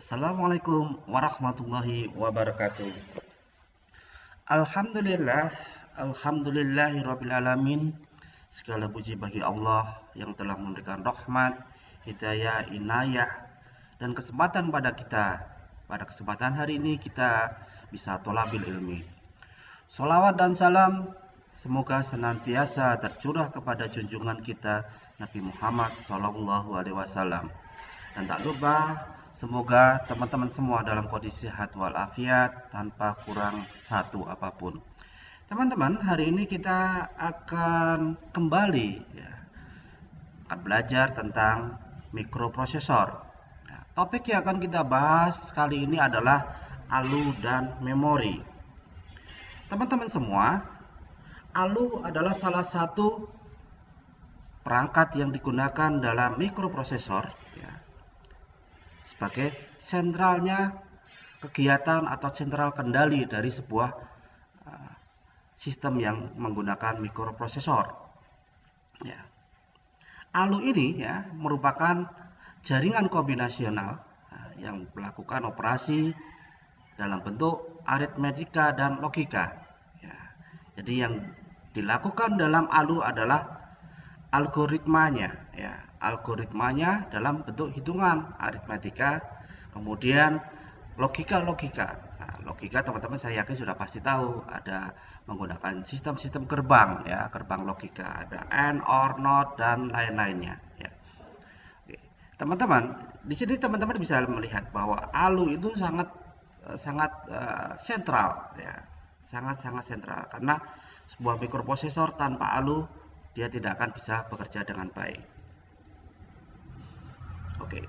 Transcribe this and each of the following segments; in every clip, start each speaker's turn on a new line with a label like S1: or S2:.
S1: Assalamualaikum warahmatullahi wabarakatuh. Alhamdulillah, alhamdulillahirabbil alamin. Segala puji bagi Allah yang telah memberikan rahmat, hidayah, inayah dan kesempatan pada kita. Pada kesempatan hari ini kita bisa tholabil ilmi. Sholawat dan salam semoga senantiasa tercurah kepada junjungan kita Nabi Muhammad SAW. Dan tak lupa semoga teman-teman semua dalam kondisi sehat walafiat tanpa kurang satu apapun. Teman-teman, hari ini kita akan kembali akan belajar tentang mikroprosesor. Topik yang akan kita bahas kali ini adalah ALU dan memori. Teman-teman semua, ALU adalah salah satu perangkat yang digunakan dalam mikroprosesor sebagai sentralnya kegiatan atau sentral kendali dari sebuah sistem yang menggunakan mikroprosesor. ALU ini merupakan jaringan kombinasional yang melakukan operasi dalam bentuk aritmetika dan logika. Jadi yang dilakukan dalam ALU adalah algoritmanya, algoritmanya dalam bentuk hitungan aritmetika, kemudian logika. Logika teman-teman saya yakin sudah pasti tahu, ada menggunakan sistem-sistem gerbang, gerbang logika, ada AND, OR, NOT dan lain-lainnya. Teman-teman, di sini teman-teman bisa melihat bahwa ALU itu sangat sentral, sangat sentral, karena sebuah mikroprosesor tanpa ALU dia tidak akan bisa bekerja dengan baik. Oke.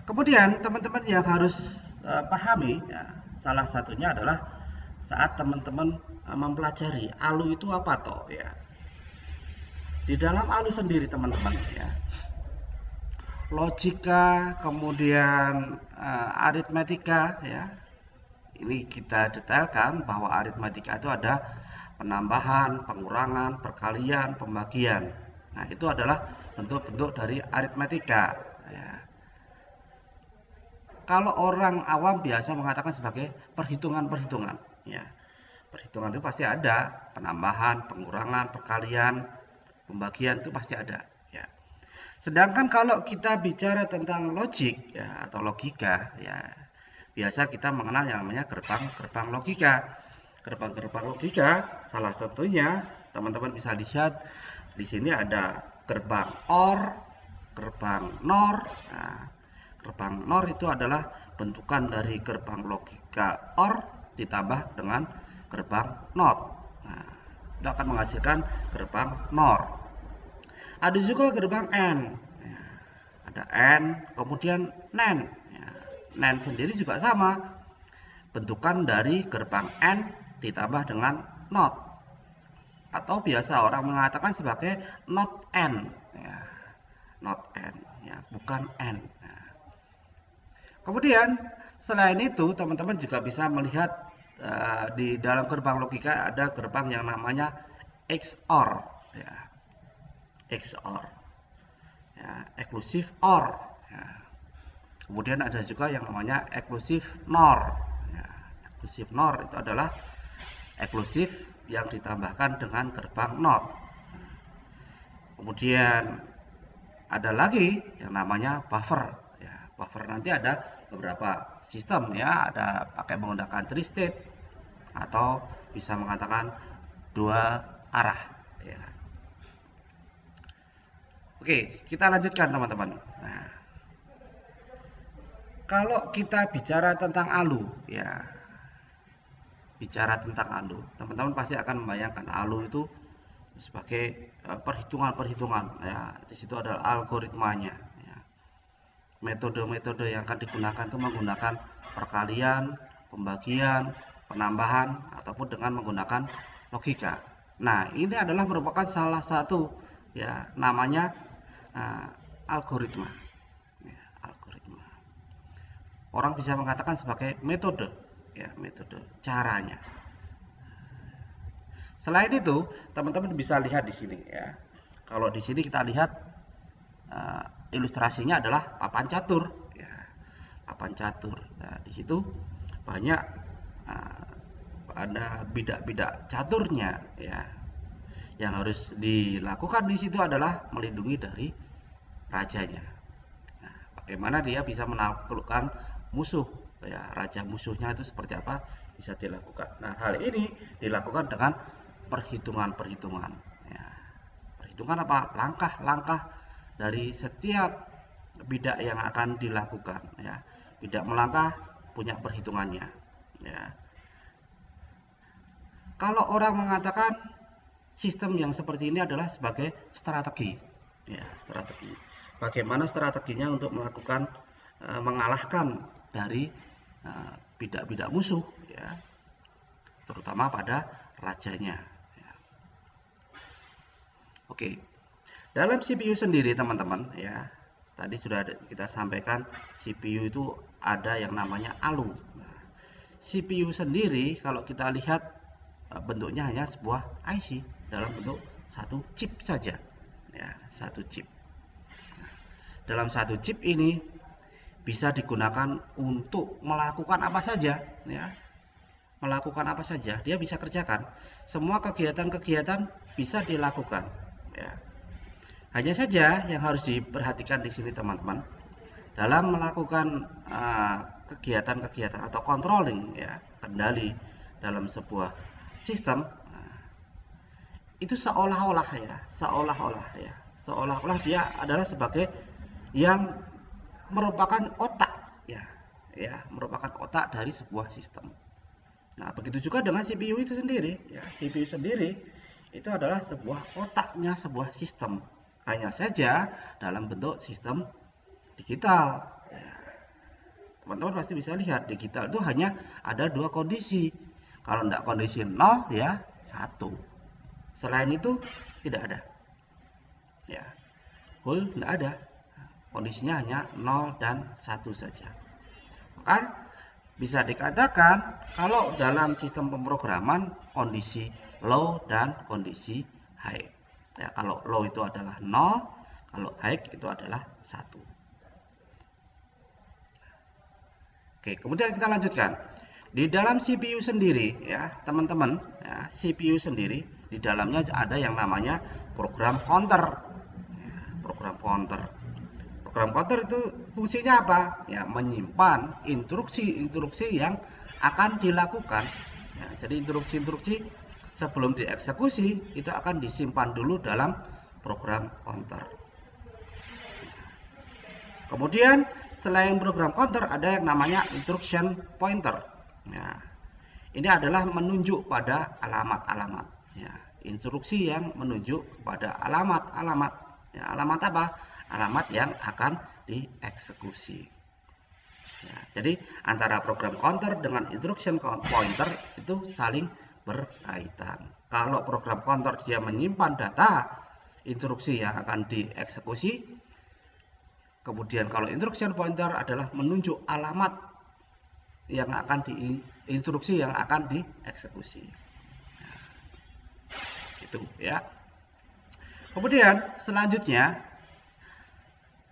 S1: Kemudian teman-teman yang harus pahami, salah satunya adalah saat teman-teman mempelajari ALU itu apa toh, Di dalam ALU sendiri teman-teman, logika, kemudian aritmetika, Ini kita detailkan bahwa aritmetika itu ada penambahan, pengurangan, perkalian, pembagian. Nah, itu adalah bentuk-bentuk dari aritmetika. Kalau orang awam biasa mengatakan sebagai perhitungan-perhitungan. Perhitungan itu pasti ada penambahan, pengurangan, perkalian, pembagian, itu pasti ada. Sedangkan kalau kita bicara tentang logik atau logika, biasa kita mengenal yang namanya gerbang logika. Gerbang logika salah satunya teman-teman bisa lihat di sini ada gerbang OR, gerbang NOR. Gerbang NOR itu adalah bentukan dari gerbang logika OR ditambah dengan gerbang NOT. Itu akan menghasilkan gerbang NOR. Ada juga gerbang AND. Ada AND, kemudian NAND. NAND sendiri juga sama, bentukan dari gerbang AND ditambah dengan NOT, atau biasa orang mengatakan sebagai NOT AND, NOT AND, bukan AND. Kemudian selain itu teman-teman juga bisa melihat di dalam gerbang logika ada gerbang yang namanya XOR, XOR, eksklusif OR. Kemudian ada juga yang namanya eksklusif NOR. Eksklusif NOR itu adalah eksklusif yang ditambahkan dengan gerbang NOT. Kemudian ada lagi yang namanya buffer. Buffer nanti ada beberapa sistem, ada pakai menggunakan tri-state atau bisa mengatakan dua arah. Oke, kita lanjutkan teman-teman. Nah, kalau kita bicara tentang ALU, teman-teman pasti akan membayangkan ALU itu sebagai perhitungan-perhitungan. Di situ ada algoritmanya. Metode-metode yang akan digunakan itu menggunakan perkalian, pembagian, penambahan, ataupun dengan menggunakan logika. Nah, ini adalah merupakan salah satu namanya algoritma. Orang bisa mengatakan sebagai metode, metode caranya. Selain itu, teman-teman bisa lihat di sini, Kalau di sini kita lihat ilustrasinya adalah papan catur. papan catur. Nah, di situ banyak ada bidak-bidak caturnya ya. Yang harus dilakukan di situ adalah melindungi dari rajanya. Nah, bagaimana dia bisa menaklukkan musuh ya, raja musuhnya itu seperti apa bisa dilakukan. Nah, hal ini dilakukan dengan perhitungan-perhitungan ya. Perhitungan apa? Langkah-langkah dari setiap bidak yang akan dilakukan ya. Bidak melangkah punya perhitungannya ya. Kalau orang mengatakan sistem yang seperti ini adalah sebagai strategi ya, strategi. Bagaimana strateginya untuk melakukan mengalahkan dari bidak-bidak musuh ya, terutama pada rajanya ya. Oke, dalam CPU sendiri teman-teman ya, tadi sudah kita sampaikan CPU itu ada yang namanya ALU. Nah, CPU sendiri kalau kita lihat bentuknya hanya sebuah IC dalam bentuk satu chip saja ya, satu chip. Nah, dalam satu chip ini bisa digunakan untuk melakukan apa saja ya, melakukan apa saja dia bisa kerjakan, semua kegiatan-kegiatan bisa dilakukan ya. Hanya saja yang harus diperhatikan di sini teman-teman, dalam melakukan kegiatan-kegiatan atau controlling ya, kendali dalam sebuah sistem, itu seolah-olah dia adalah sebagai yang merupakan otak ya, merupakan otak dari sebuah sistem. Nah, begitu juga dengan CPU itu sendiri ya. CPU sendiri itu adalah sebuah otaknya sebuah sistem, hanya saja dalam bentuk sistem digital ya. Teman-teman pasti bisa lihat digital itu hanya ada dua kondisi. Kalau tidak kondisi 0 ya 1. Selain itu tidak ada ya, full tidak ada, kondisinya hanya 0 dan 1 saja. Maka bisa dikatakan kalau dalam sistem pemrograman kondisi low dan kondisi high ya. Kalau low itu adalah 0, kalau high itu adalah 1. Oke, kemudian kita lanjutkan. Di dalam CPU sendiri ya teman-teman ya, CPU sendiri di dalamnya ada yang namanya program counter ya, program counter. Program counter itu fungsinya apa ya, menyimpan instruksi-instruksi yang akan dilakukan ya. Jadi instruksi-instruksi sebelum dieksekusi itu akan disimpan dulu dalam program counter. Kemudian selain program counter ada yang namanya instruction pointer. Ya, ini adalah menunjuk pada alamat-alamat. Ya, instruksi yang menunjuk pada alamat-alamat. Ya, alamat apa? Alamat yang akan dieksekusi. Ya, jadi antara program counter dengan instruction pointer itu saling berkaitan. Kalau program counter dia menyimpan data instruksi yang akan dieksekusi, kemudian kalau instruction pointer adalah menunjuk alamat yang akan instruksi yang akan dieksekusi. Nah, itu ya. Kemudian selanjutnya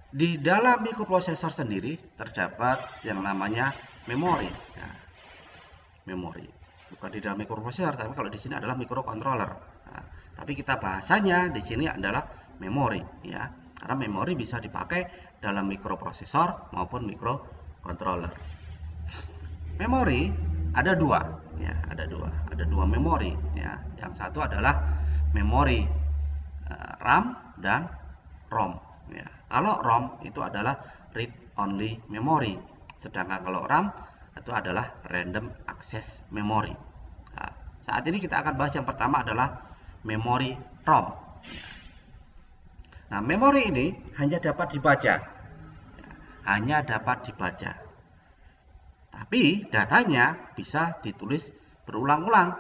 S1: di dalam mikroprosesor sendiri terdapat yang namanya memori. Ya, memori bukan di dalam mikroprosesor, tapi kalau di sini adalah microcontroller. Nah, tapi kita bahasanya di sini adalah memori ya, karena memori bisa dipakai dalam mikroprosesor maupun microcontroller. Memori ada dua ya, ada dua memori ya. Yang satu adalah memori RAM dan ROM ya. Kalau ROM itu adalah read only memory, sedangkan kalau RAM itu adalah random access memory. Nah, saat ini kita akan bahas yang pertama adalah memori ROM. Nah, memori ini hanya dapat dibaca ya, hanya dapat dibaca. Tapi datanya bisa ditulis berulang-ulang.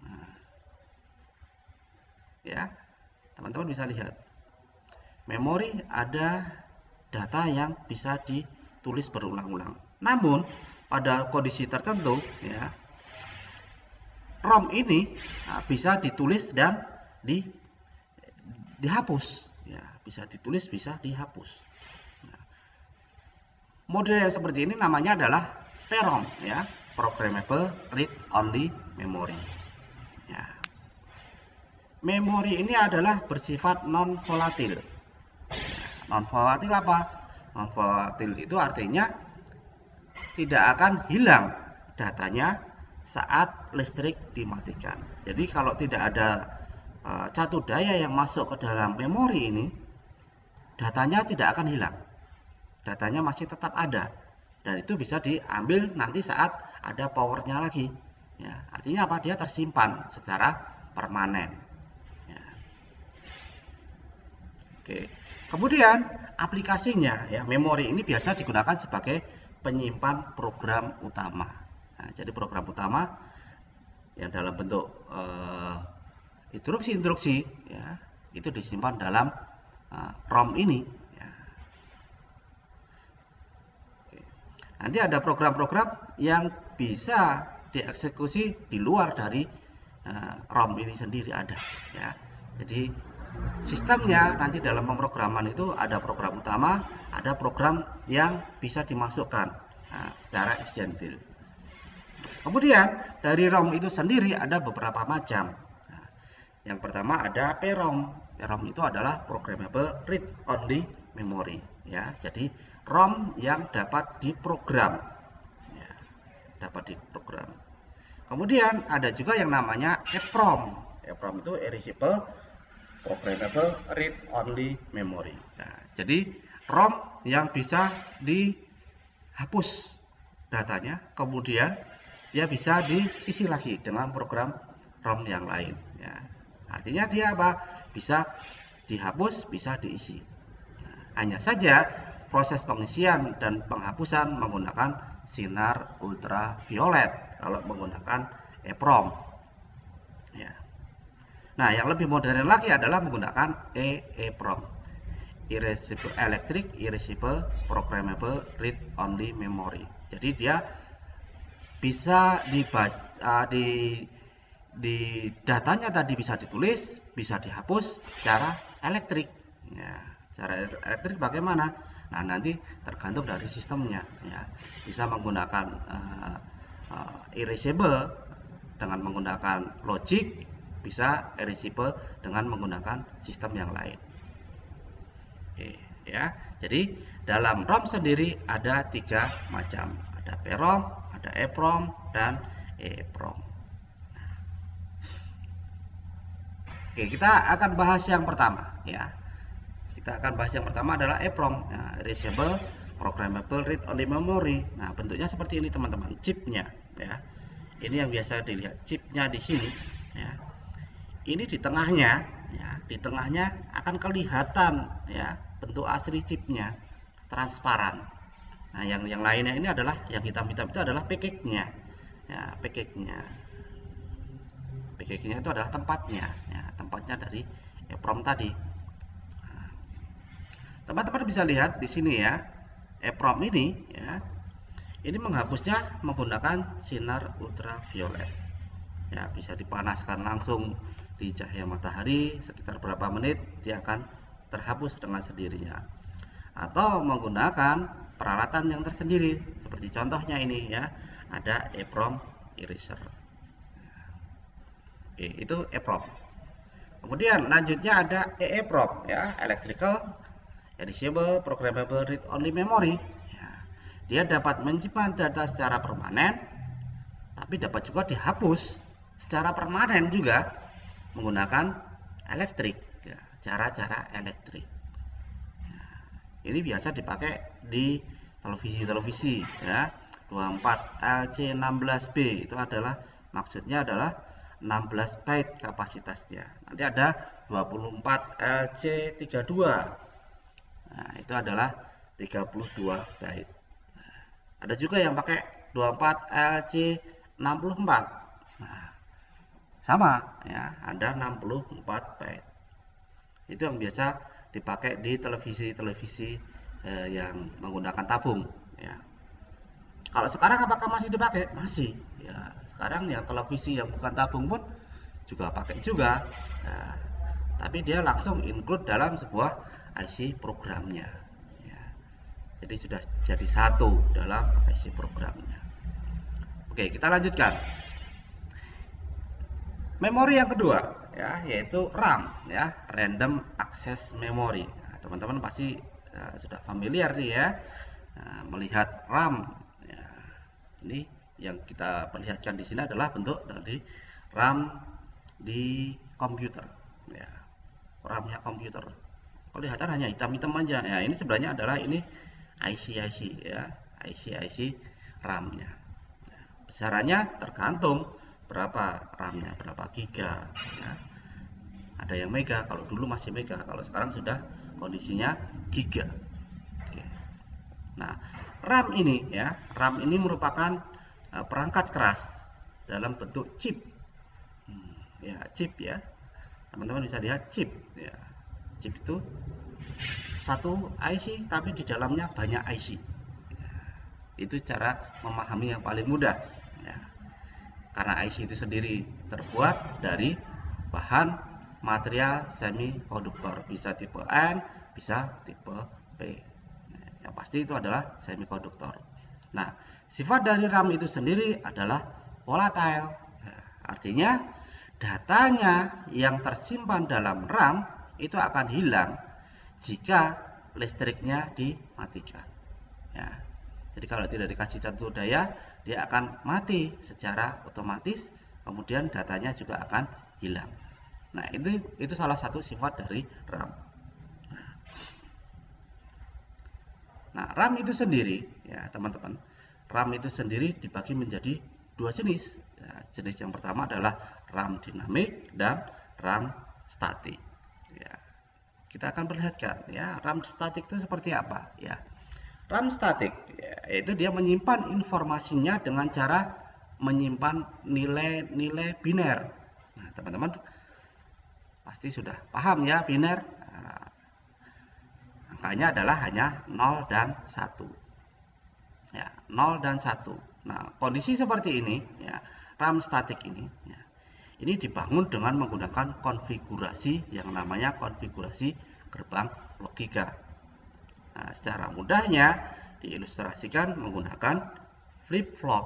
S1: Nah, ya, teman-teman bisa lihat. Memori ada data yang bisa ditulis berulang-ulang. Namun pada kondisi tertentu, ya, ROM ini bisa ditulis dan dihapus. Ya, bisa ditulis, bisa dihapus. Model yang seperti ini namanya adalah PROM, ya, Programmable Read Only Memory. Ya. Memori ini adalah bersifat non volatil. Non volatil apa? Non volatil itu artinya tidak akan hilang datanya saat listrik dimatikan. Jadi kalau tidak ada catu daya yang masuk ke dalam memori ini, datanya tidak akan hilang. Datanya masih tetap ada, dan itu bisa diambil nanti saat ada powernya lagi. Ya, artinya apa? Dia tersimpan secara permanen. Ya. Oke. Kemudian aplikasinya, ya, memori ini biasa digunakan sebagai penyimpan program utama. Nah, jadi program utama yang dalam bentuk instruksi-instruksi, ya, itu disimpan dalam ROM ini. Ya. Oke. Nanti ada program-program yang bisa dieksekusi di luar dari ROM ini sendiri ada. Ya. Jadi sistemnya nanti dalam pemrograman itu ada program utama, ada program yang bisa dimasukkan secara incidental. Kemudian dari ROM itu sendiri ada beberapa macam. Yang pertama ada PROM. PROM itu adalah Programmable Read Only Memory. Ya, jadi ROM yang dapat diprogram. Ya, dapat diprogram. Kemudian ada juga yang namanya EPROM. EPROM itu Erasable Programmable Read Only Memory. Nah, jadi ROM yang bisa dihapus datanya, kemudian dia bisa diisi lagi dengan program ROM yang lain. Ya. Artinya dia apa? Bisa dihapus, bisa diisi. Nah, hanya saja proses pengisian dan penghapusan menggunakan sinar ultraviolet kalau menggunakan EPROM. Ya. Nah, yang lebih modern lagi adalah menggunakan EEPROM, Erasable Programmable Read Only Memory. Jadi dia bisa dibaca, di datanya tadi bisa ditulis, bisa dihapus secara elektrik. Ya, secara elektrik bagaimana? Nah, nanti tergantung dari sistemnya. Ya, bisa menggunakan erasable dengan menggunakan logic, bisa erasable dengan menggunakan sistem yang lain. Oke, ya. Jadi dalam ROM sendiri ada 3 macam. Ada PROM, ada EPROM, dan EEPROM. Oke, kita akan bahas yang pertama, ya. Kita akan bahas yang pertama adalah EPROM, ya, Erasable Programmable Read Only Memory. Nah, bentuknya seperti ini, teman-teman, chipnya, ya. Ini yang biasa dilihat, chipnya di sini, ya. Ini di tengahnya, ya, di tengahnya akan kelihatan, ya, bentuk asli chipnya, transparan. Nah, yang lainnya ini adalah yang hitam-hitam itu adalah package-nya, ya, package-nya. Package-nya itu adalah tempatnya, ya, tempatnya dari EPROM tadi. Teman-teman bisa lihat di sini, ya, EPROM ini, ya, ini menghapusnya menggunakan sinar ultraviolet. Ya, bisa dipanaskan langsung di cahaya matahari sekitar berapa menit, dia akan terhapus dengan sendirinya. Atau menggunakan peralatan yang tersendiri, seperti contohnya ini, ya, ada EPROM eraser. Oke, itu EPROM. Kemudian lanjutnya ada EEPROM, ya, Electrical Erasable Programmable Read Only Memory. Ya, dia dapat menyimpan data secara permanen, tapi dapat juga dihapus secara permanen juga menggunakan elektrik, ya, cara-cara elektrik. Ya, ini biasa dipakai di televisi-televisi, ya. 24 LC16B itu adalah maksudnya adalah 16 byte kapasitasnya. Nanti ada 24 LC32. Nah, itu adalah 32 byte. Nah, ada juga yang pakai 24 LC64. Nah, sama, ya, ada 64 byte. Itu yang biasa dipakai di televisi-televisi yang menggunakan tabung, ya. Kalau sekarang apakah masih dipakai? Masih, ya. Sekarang yang televisi yang bukan tabung pun juga pakai juga, ya. Tapi dia langsung include dalam sebuah IC programnya, ya. Jadi sudah jadi satu dalam IC programnya. Oke, kita lanjutkan. Memori yang kedua ya, yaitu RAM ya, Random Access Memory. Nah, teman-teman pasti sudah familiar nih ya, melihat RAM. Ya, ini yang kita perlihatkan di sini adalah bentuk dari RAM di komputer. Ya, RAM-nya komputer. Kelihatan hanya hitam-hitam aja. Ya, ini sebenarnya adalah ini IC ya, IC RAM-nya. Besarannya tergantung berapa RAM-nya, berapa giga ya. Ada yang mega, kalau dulu masih mega, kalau sekarang sudah kondisinya giga. Oke. Nah, RAM ini ya, RAM ini merupakan perangkat keras dalam bentuk chip. Ya, chip ya. Teman-teman bisa lihat chip ya. Chip itu satu IC tapi di dalamnya banyak IC. Itu cara memahami yang paling mudah ya. Karena IC itu sendiri terbuat dari bahan material semikonduktor, bisa tipe N, bisa tipe P. Yang pasti itu adalah semikonduktor. Nah, sifat dari RAM itu sendiri adalah volatile. Artinya datanya yang tersimpan dalam RAM itu akan hilang jika listriknya dimatikan. Ya. Jadi kalau tidak dikasih catur daya, dia akan mati secara otomatis, kemudian datanya juga akan hilang. Nah, itu salah satu sifat dari RAM. Nah, RAM itu sendiri ya teman-teman, RAM itu sendiri dibagi menjadi dua jenis. Ya, jenis yang pertama adalah RAM dinamik dan RAM statik. Ya, kita akan perlihatkan ya, RAM statik itu seperti apa ya. RAM statik yaitu dia menyimpan informasinya dengan cara menyimpan nilai-nilai biner. Nah, teman-teman pasti sudah paham ya, biner. Nah, angkanya adalah hanya 0 dan 1. Ya, 0 dan 1. Nah, kondisi seperti ini ya, RAM statik ini ya, ini dibangun dengan menggunakan konfigurasi yang namanya konfigurasi gerbang logika. Nah, secara mudahnya diilustrasikan menggunakan flip-flop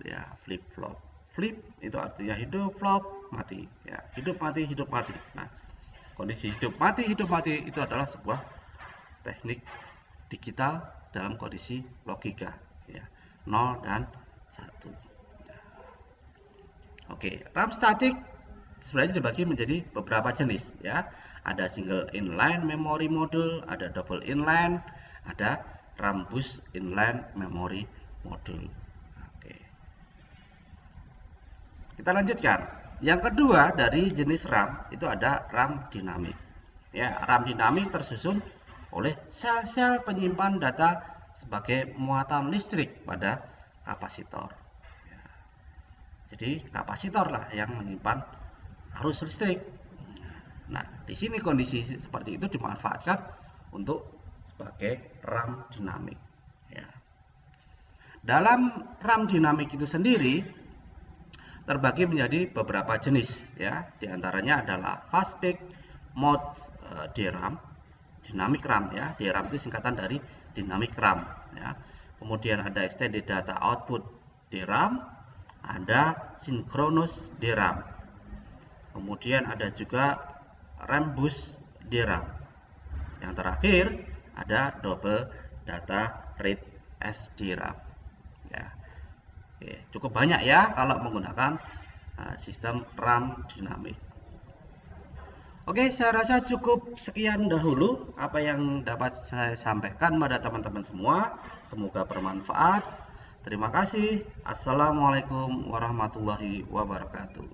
S1: ya, flip-flop. Flip itu artinya hidup, flop mati ya, hidup mati hidup mati. Nah, kondisi hidup mati itu adalah sebuah teknik digital dalam kondisi logika ya, 0 dan 1. Oke, RAM statik sebenarnya dibagi menjadi beberapa jenis ya. Ada single inline memory module, ada double inline, ada RAM bus inline memory module. Oke. Kita lanjutkan. Yang kedua dari jenis RAM itu ada RAM dinamik. Ya, RAM dinamik tersusun oleh sel-sel penyimpan data sebagai muatan listrik pada kapasitor. Ya. Jadi kapasitor lah yang menyimpan arus listrik. Nah, di sini kondisi seperti itu dimanfaatkan untuk sebagai RAM dinamik. Ya. Dalam RAM dinamik itu sendiri terbagi menjadi beberapa jenis. Ya, diantaranya adalah fast peak mode DRAM, dynamic RAM. Ya, DRAM itu singkatan dari dynamic RAM. Ya. Kemudian ada extended data output DRAM, ada synchronous DRAM. Kemudian ada juga RAM bus DRAM. Yang terakhir ada double data rate SDRAM. Ya. Oke, cukup banyak ya kalau menggunakan sistem RAM dinamik. Oke, saya rasa cukup sekian dahulu apa yang dapat saya sampaikan pada teman-teman semua. Semoga bermanfaat. Terima kasih. Assalamualaikum warahmatullahi wabarakatuh.